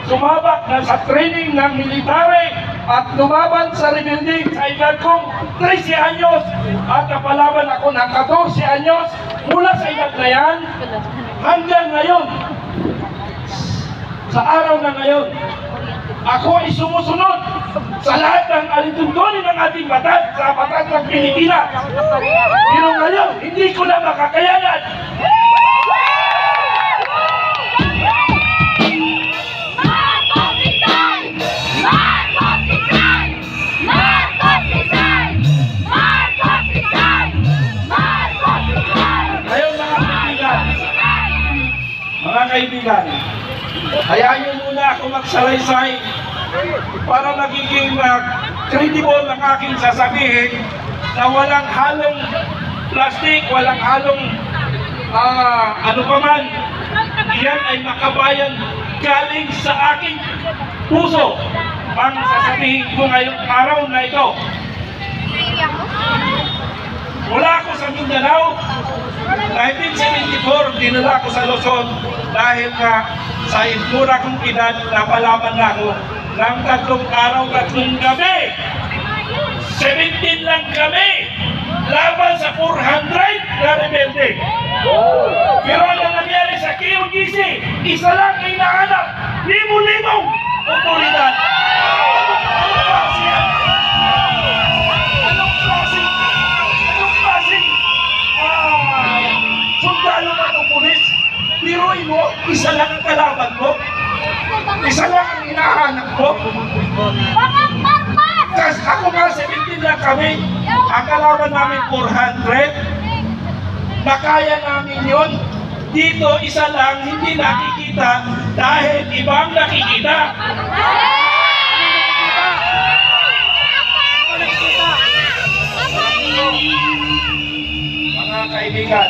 Sumabak na sa training ng military at lumaban sa rebuilding sa edad kong 13 anyos at napalaban ako ng 14 anyos mula sa edad na yan hanggang ngayon. Sa araw na ngayon, ako ay sumusunod sa lahat ng alituntunin ng ating batas sa batas ng Pilipinas. Pero ngayon, hindi ko na makakayanan. Mga kaibigan, hayaan niyo muna ako magsalaysay para magiging credible ang aking sasabihin na walang halong plastic, walang halong ano pa man. Iyan ay makabayan galing sa aking puso ang sasabihin ko ngayong araw na ito. Mula ako sa Mindanao, 1974, dinala ako sa Luzon dahil nga sa mura kong edad, napalaban na ako ng 3 araw, 3 gabi. 17 lang kami laban sa 400 na rebelde. Pero ano nangyari sa QGC? Isa lang ay nahanap, limong-limong otoridad. Sundalo ba ito, pulis? Biruin mo, isa lang ang kalaban ko. Isa lang ang hinahanap ko. Kasi ako nga, 17 lang kami. Ang kalaban namin 400. Nakaya namin yun. Dito, isa lang, hindi nakikita dahil ibang nakikita. Mga kaibigan,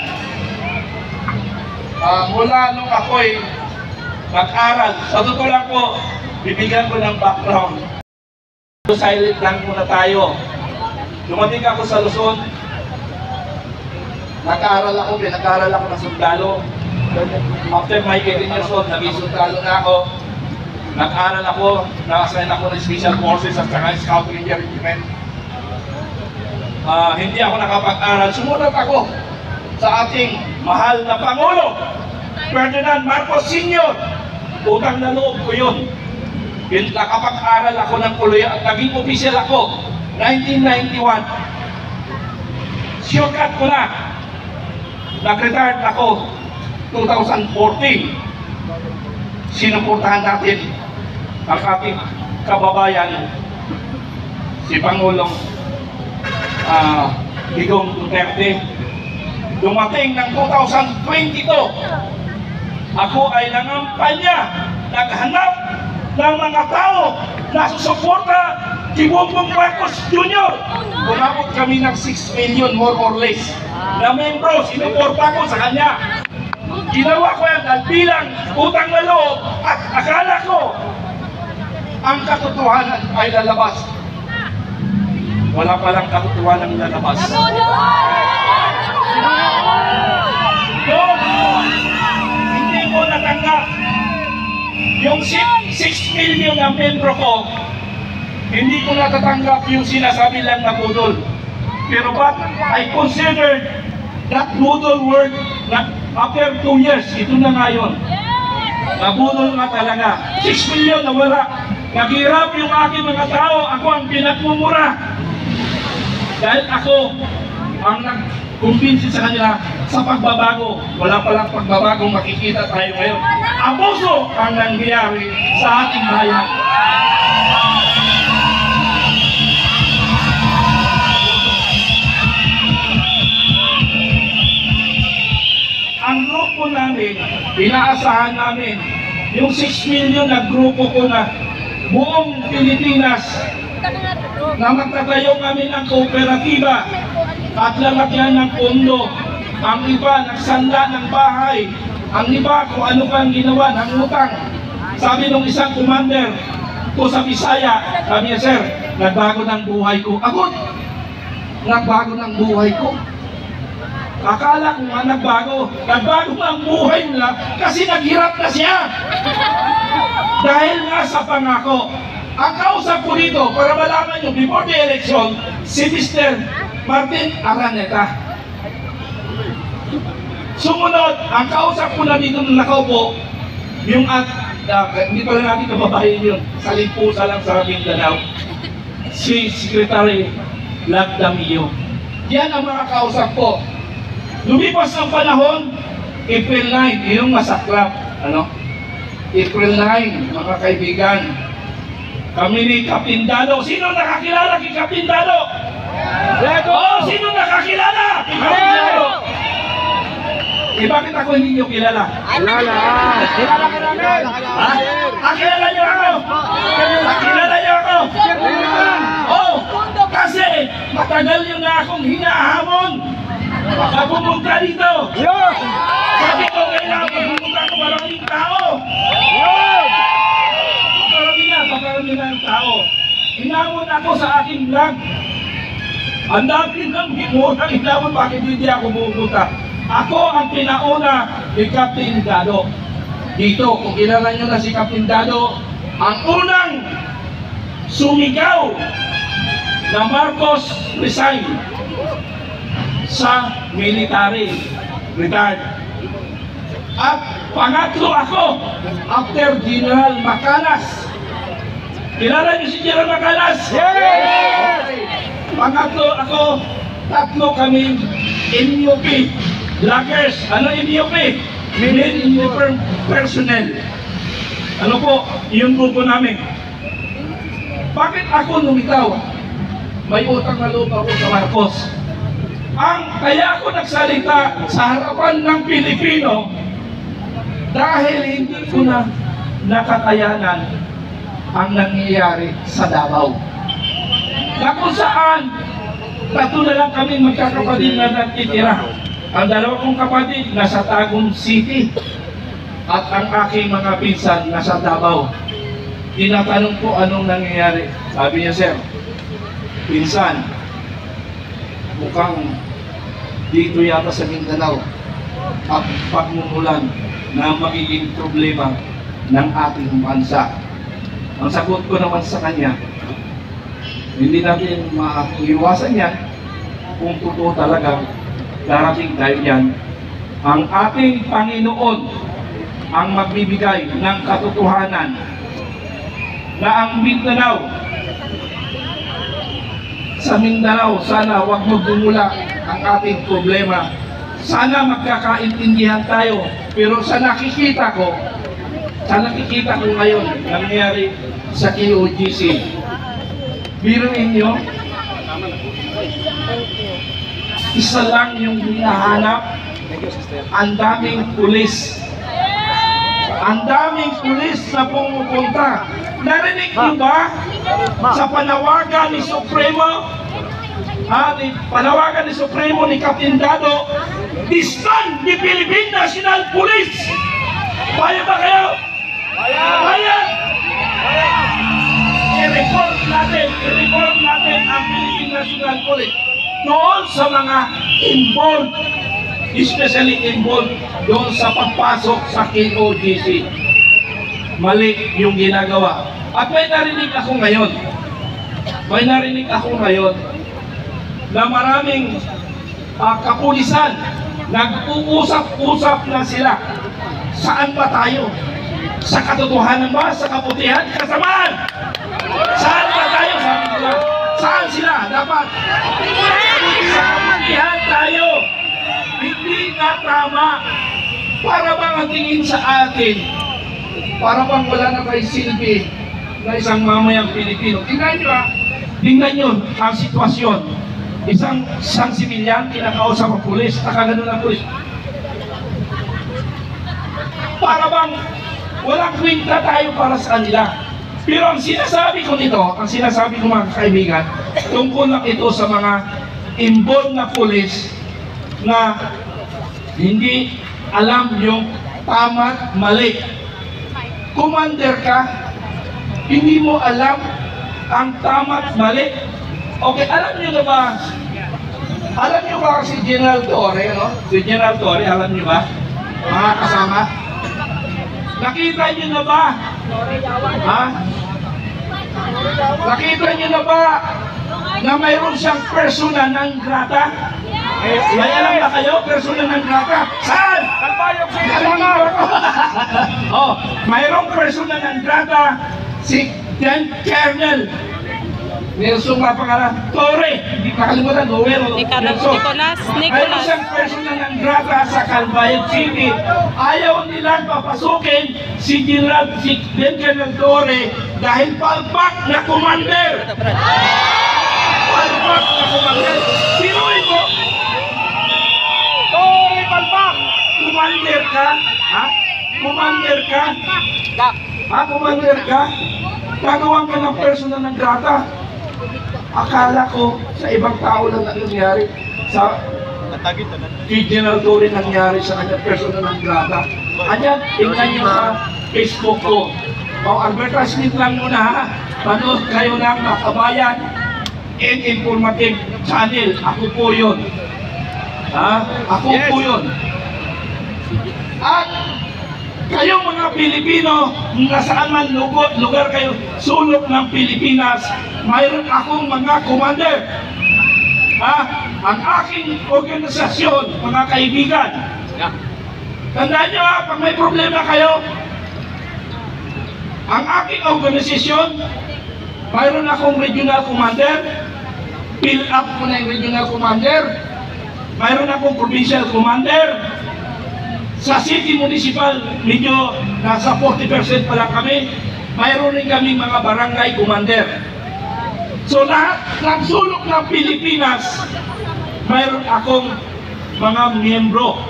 mula nung ako'y mag-aral, sa totoo lang po, bibigyan ko ng background. Silent lang muna tayo. Dumating ako sa Luzon, nag-aaral ako, pinag-aaral ako ng sundalo. After my 18 years old, naging sundalo na ako. Nag-aaral ako, naka-assign ako ng Special Forces at saka Scout Ranger Regiment. Hindi ako nakapag-aral, sumunod ako sa ating mahal na Pangulo, Ferdinand Marcos Sr. Utang na loob ko yun. Nakapag-aral ako ng Puloy at naging official ako, 1991. Shortcut ko na. Nag-retired ako, 2014. Sinuportahan natin ang ating kababayan, si Pangulong Digong Duterte. Dumating ng 2022, ako ay nangampanya, naghanap ng mga tao na susuporta kay Bongbong Marcos Jr. Umabot kami ng 6 million more or less na membro, sinuporta ko sa kanya. Ginawa ko yan dahil bilang utang na loob at akala ko ang katotohanan ay lalabas. Wala palang katotohanan ang lalabas. Hindi ko natanggap yung 6 million na membro ko. Hindi ko natatanggap yung sinasabi lang na budol. Pero but I considered that budol word na after 2 years, ito na ngayon. Nabudol nga talaga. 6 million na wala. Naghirap yung aking mga tao. Ako ang pinagmumura. Dahil ako ang nag-kumbinsi sa kanila sa pagbabago. Wala palang pagbabagong makikita tayo ngayon. Abuso ang nangyayari sa ating bayan. Ang grupo namin, inaasahan namin, yung 6 million na grupo ko na buong Pilipinas na magtatayo kami ng kooperatiba at lalagyan ng pondo. Ang iba nagsanda ng bahay, ang iba kung ano pang ginawa ng utang. Sabi nung isang commander ko sa Bisaya, sabi niya, sir, nagbago ng buhay ko. Ako, nagbago ng buhay ko. Akala ko nga nagbago. Nagbago ang buhay nila kasi naghirap na siya. sa pangako. Ang kausap ko dito, para malaman nyo, before the election, si Mr. Martin Araneta. Sumunod, ang kausap ko na dito na nakaupo, yung hindi pa rin natin kababahin yun, sa Limpusa lang sa Mindanao, si Secretary Lagdamio. Yan ang mga kausap ko. Lumipas ng panahon, April 9, yung masaklap. April 9, mga kaibigan. Kami ni Kapindano. Sino nakakilala kay Kapindano? Sino nakakilala kay Kapindano? Bakit ako hindi nyo kilala? Kilala ka namin! Kilala nyo ako? Kilala nyo ako? Kasi matagal nyo na akong hinahamon. Baka pumunta dito. Sabi ko kailangan pumunta ko maraming tao. Pakarami na ang tao. Hinamon ako sa aking vlog. Ang dami ng hinunang hinamon, bakit hindi ako pumunta? Ako ang pinauna ni Captain Dado. Dito, kung kilala nyo na si Captain Dado, ang unang sumigaw na Marcos resign sa military, retired. At pangatlo ako, after General Macanas. Kilala niyo si General Macanas? Okay. Pangatlo ako, tatlo kami MUP. Lockers, MUP? Men Uniform Personnel. Po, yung grupo namin. Bakit ako lumitaw? May utang na loob ako sa Marcos. Kaya ako nagsalita sa harapan ng Pilipino dahil hindi ko na nakakayanan ang nangyayari sa Davao. Na kung saan, tatlo na lang kami magkakapatid na nagtitira. Ang dalawa kong kapatid nasa Tagum City at ang aking mga pinsan nasa Davao. Tinatanong ko anong nangyayari. Sabi niya, sir, pinsan, mukhang dito yata sa Mindanao at pagmumulan na magiging problema ng ating bansa. Ang sagot ko naman sa kanya, hindi natin maiwasan yan kung totoo talagang darating tayo yan. Ang ating Panginoon ang magbibigay ng katotohanan na ang Mindanao, sa Mindanao, sana wag magdumula ang ating problema. Sana magkakaintindihan tayo. Pero sa nakikita ko ngayon, nangyari sa KOGC. Biruin nyo, isa lang yung hinahanap, ang daming pulis. Ang daming pulis na pumupunta. Narinig nyo ba sa panawagan ni Supremo? Panawagan ni Supremo ni Captain Dado, disband the Philippine National Police. Payag ba kayo? Payag! I-reform natin ang Philippine National Police doon sa mga involved, especially involved doon sa pagpasok sa KOGC. Mali yung ginagawa. At may narinig ako ngayon na maraming kapulisan nag-uusap-usap na sila. Saan ba tayo? Sa katotohanan ba? Sa kabutihan? Kasamaan! Saan ba tayo? Sabi nila. Saan sila? Dapat sa kabutihan tayo. Hindi na tama. Para bang ang tingin sa atin, para bang wala na kayo silbi na isang mamayang Pilipino. Tingnan nyo ang sitwasyon. Isang sibilyan, kinakausap ang pulis, nakaganon ang pulis. Para bang walang kwenta tayo para sa kanila. Pero ang sinasabi ko nito, mga kaibigan, tungkol lang ito sa mga involved na pulis na hindi alam yung tama at mali. Commander ka, hindi mo alam ang tama at mali. Okay, alam niyo ba si General Torre, no? Si General Torre, alam niyo ba? Mga kasama, nakita niyo na ba Ha? Nakita niyo na ba na mayroon siyang persona non grata? May alam ba kayo, persona non grata? Saan? Kalbayog sa Oh, mayroong persona non grata si Dan Kernel Nelson nga pangalan, Torre, hindi nakalimutan, Nicolas. Mayroon siyang persona non grata sa Calbayog City. Ayaw nilang papasukin si Dan Kernel Torre dahil palpak na commander. Palpak na commander. Sinuin mo? Torre Palpak! Commander ka? Ha? Commander ka? Ha? Commander ka? Gagawan ka ng persona non grata. Akala ko sa ibang tao lang na nangyari. Sa General Torre nangyari sa kanya persona non grata. Anyan, tingnan nyo sa Facebook ko. O, advertisement lang muna ha. Panood kayo ng Makabayan and Informative Channel. Ako po yun. Ha? Ako po yun. At kayong mga Pilipino, nasaan man lugar kayo, sulok ng Pilipinas, mayroon akong mga commander. Ha? Ang aking organisasyon, mga kaibigan. Tandaan nyo ha, pag may problema kayo, ang aking organisasyon, mayroon akong regional commander, fill up ko na yung regional commander, mayroon akong provincial commander, sa city municipal, medyo nasa 40% pa lang kami, mayroon rin kaming mga barangay commander. So lahat ng sulok ng Pilipinas, mayroon akong mga miyembro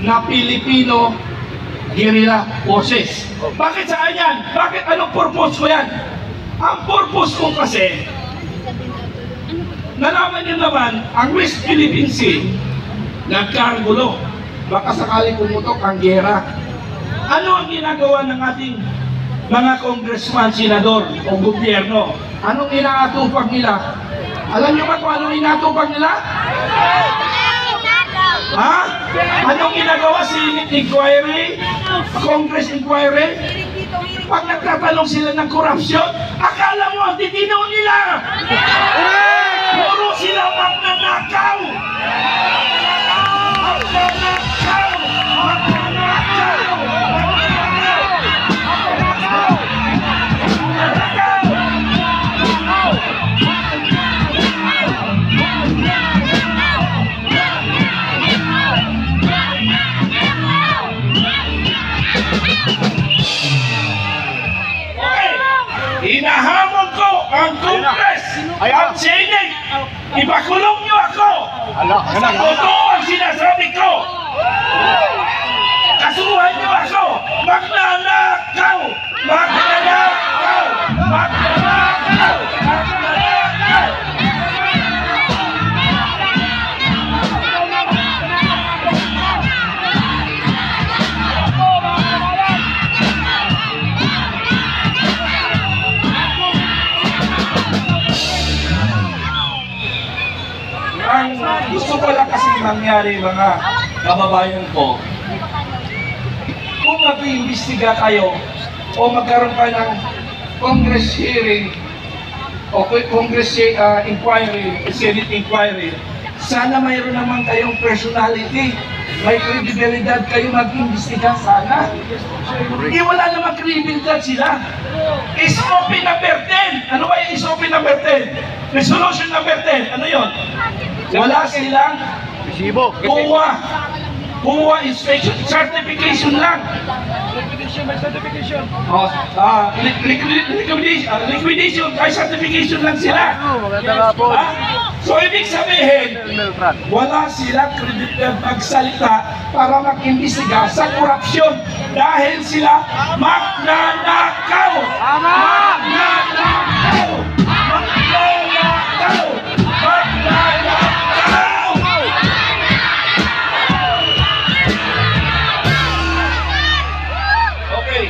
na Pilipino guerrilla forces. Bakit saan yan? Bakit anong purpose ko yan? Ang purpose ko kasi, nalaman niyo naman, ang West Philippine Sea, nagkagulo. Baka sakali pumutok ang gera. Ano ang ginagawa ng ating mga congressman, senador o gobyerno? Anong inaatupag nila? Alam niyo ba kung anong inaatupag nila? Ha? Anong ginagawa si inquiry? Congress inquiry? Pag nagtatanong sila ng korupsyon, akala mo ang titinaw nila! Puro sila magnanakaw! Hinahamon ko ang Congress, ang Senate, ipakulong niyo ako! Sa totoo ang sinasabi ko! Kasuhan niyo ako! Magnanakaw! Magnanakaw! Magnanakaw! Magnanakaw! Ang gusto ko lang kasi mangyari mga kababayan ko, kung mag-iimbestiga kayo o magkaroon ka ng Congress hearing o Congress inquiry, Senate inquiry, sana mayroon naman kayong personality, may kredibilidad kayo mag-imbestiga sana. Wala naman kredibilidad sila. SOP number 10. Ano ba yung SOP number 10? Resolution number 10. Ano yun? Wala silang PUA inspection, certification lang. Oh, liquidation, ay certification lang sila. So ibig sabihin, wala silang kredibilidad magsalita para mag-imbestiga sa korupsyon dahil sila magnanakaw. Magnanakaw! Magnanakaw! Magnanakaw! Okay.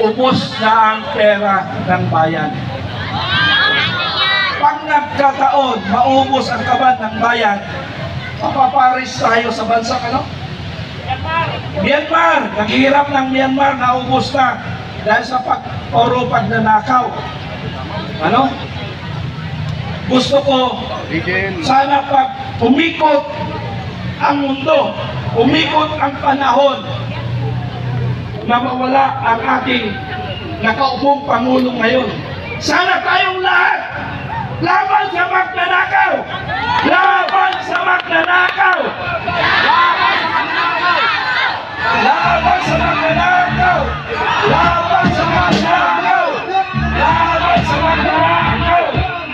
Ubos na ang pera ng bayan. Pag nagkataon, maubos ang kaban ng bayan, mapaparis tayo sa bansang ano? Myanmar, naghihirap ng Myanmar, naubos na dahil sa puro pagnanakaw. Ano? Gusto ko, sana pag umikot ang mundo, umikot ang panahon, na mawala ang ating nakaupong Pangulo ngayon. Sana tayong lahat laban sa magnanakaw! Laban sa magnanakaw! Laban sa magnanakaw! Laban sa magnanakaw! Laban sa magnanakaw!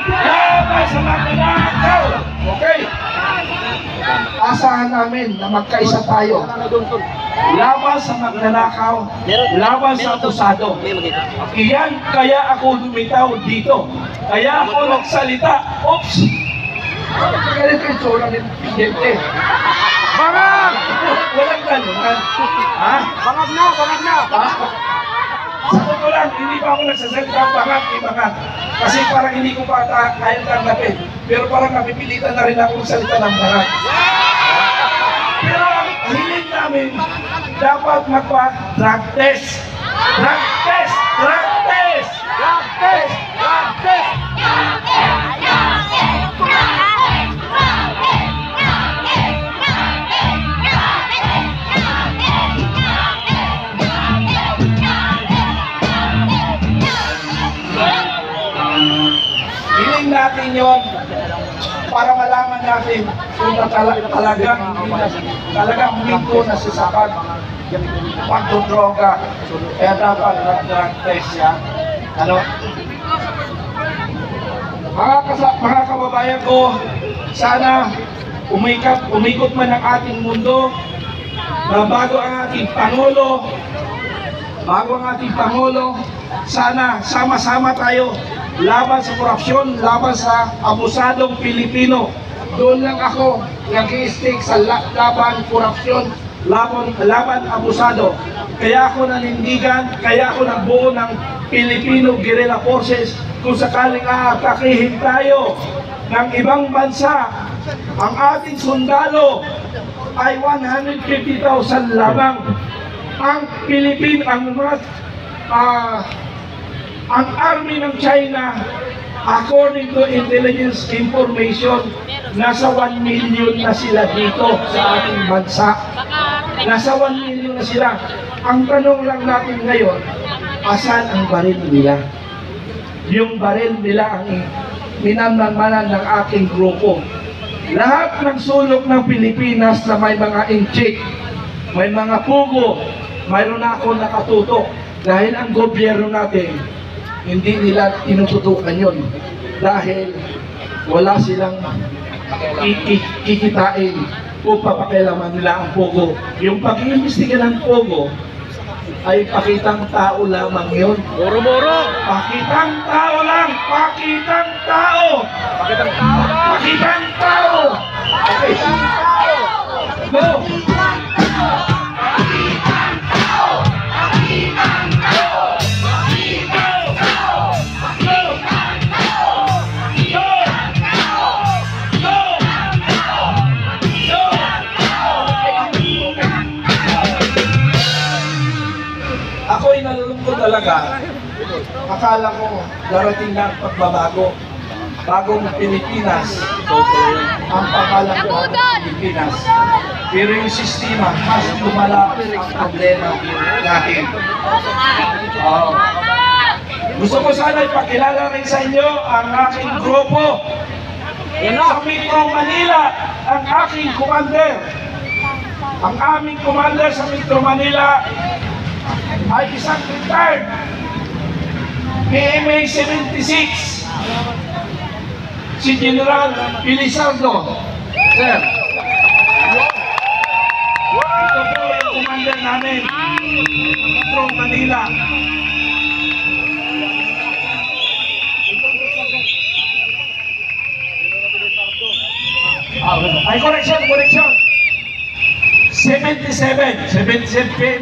Laban sa magnanakaw! Okay? Asahan namin na magkaisa tayo. Laban sa magnanakaw, laban sa akusado. Iyan kaya ako lumitaw dito. Kaya ako nagsalita. Oops! Ganito yung tsura ng presidente. Bangag! Walang ganunan. Ha? Bangag na! Bangag na! Ha? Sa totoo lang, hindi pa ako nagsasalita bangag. Kasi parang hindi ko pa kayang tanggapin. Pero parang napipilitan na rin ako magsalita ng bangag. Pero ang hiling namin, dapat magpa-drug test. Drug test! Drug test! Drug test! Drug test! Hiling natin yon para malaman natin kung talagang minto na si Sakag pagdodroga. Kaya dapat nag-drug test siya. Ano? Mga kababayan ko, sana umikot man ang ating mundo na bago ang ating Pangulo, sana sama-sama tayo laban sa korupsyon, laban sa abusadong Pilipino. Doon lang ako nag-i-stick sa laban korupsyon, laban abusado. Kaya ako nanindigan, kaya ako nagbuo ng Filipino Guerrilla Forces. Kung sakaling aatakihin tayo ng ibang bansa, ang ating sundalo ay 150,000 lamang. Ang ang army ng China, according to intelligence information, nasa 1 million na sila dito sa ating bansa. Nasa 1 million na sila. Ang tanong lang natin ngayon, asan ang baril nila? Yung baril nila ang minamamanan ng ating grupo. Lahat ng sulok ng Pilipinas na may mga inchik, may mga pugo, mayroon na ako nakatutok. Dahil ang gobyerno natin, hindi nila tinututukan yun. Dahil wala silang kikitain kung papakilaman nila ang pogo. Yung pag-iimbestiga ng pogo ay pakitang tao lamang yun. Boro-boro! Pakitang tao lang! Pakitang tao! Pakitang tao na! Pakitang tao! Okay. Go! Ako'y nalulungkot talaga. Akala ko darating na ang pagbabago. Bagong Pilipinas. Ang pangalan ko ng Pilipinas. Pero yung sistema, mas lumala ang problema natin. Gusto ko sana ipakilala rin sa inyo ang aking grupo. Sa Metro Manila, ang aking commander. Ang aming commander sa Metro Manila ay isang retired PMA 76, si General Pilisardo. Sir, ito po yung commander namin, Metro Manila. Ay, correction. 77 PMA